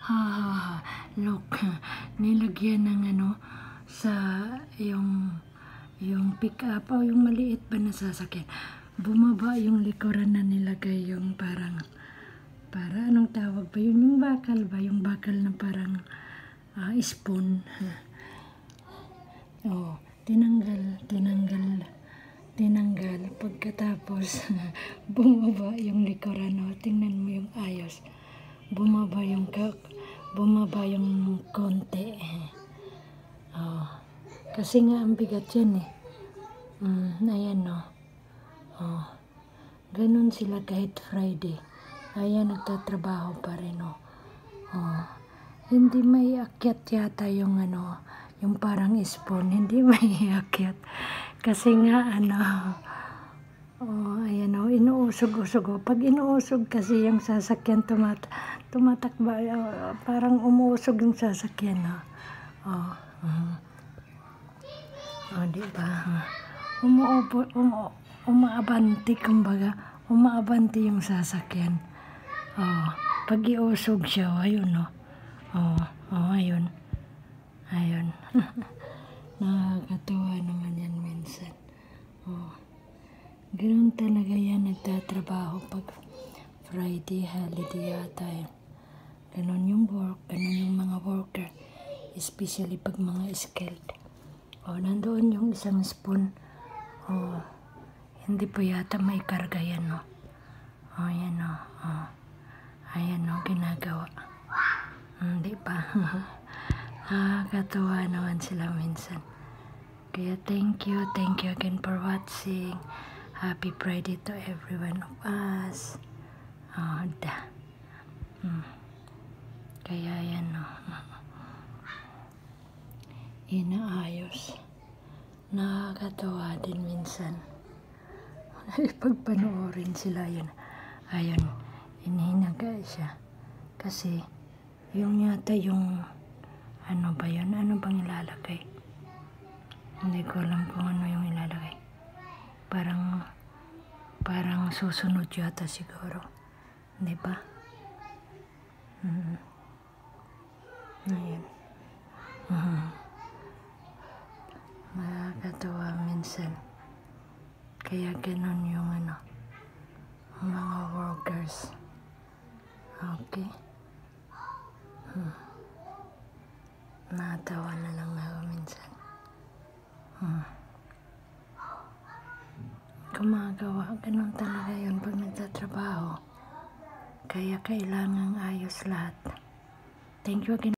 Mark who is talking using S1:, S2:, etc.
S1: Ha, ha, ha. Look, nilagyan ng sa yung pick up o yung maliit ba na sasakyan. Bumaba yung likuran na nilagay yung para anong tawag ba yun? Yung bakal ba? Yung bakal na parang spoon. Oh, tinanggal. Pagkatapos, bumaba yung likuran. Oh, tingnan mo yung ayos. Bumaba yung konti. Oh, kasi nga ang bigat yan eh. Ayan no. Oh, ganun sila kahit Friday. Ayan, nagtatrabaho pa rin oh. Oh, hindi may akyat yata yung yung parang spoon. Hindi may akyat. Kasi nga oh, ayan o, inuusog-usog o. Pag inuusog kasi yung sasakyan tumatakba, parang umuusog yung sasakyan o. Oh, diba? Umaabanti, kumbaga, umaabanti yung sasakyan. Oh, pag iusog siya, ayun o. Ayun. Nakakatuwa naman yan minsan. Oh. Ganun talaga yan nagtatrabaho pag Friday, holiday yata yan. Ganun yung work, ganun yung mga worker. Especially pag mga skilled. Oh, nandoon yung isang spoon. Oh, hindi pa yata may karga yan, no? Oh, yan, no? Oh. Ayan, no? Ginagawa. Hindi pa. Nakakatuwa naman sila minsan. Kaya thank you again for watching. Happy Friday to everyone of us. Kaya yan no. Inaayos. Nakakatawa din minsan. Pagpanoorin sila yun. Ayun, inihinaga siya. Kasi yung yata yung ano ba yun? Ano bang ilalagay? Hindi ko alam kung ano yung ilalagay. Parang susunod yata siguro. Di ba? Ayan. Nakakatawa minsan. Kaya ganun yung mga workers. Okay? Natawa na lang ako minsan. Gumagawa, ganun talaga yun pag nagtatrabaho. Kaya kailangang ayos lahat. Thank you again.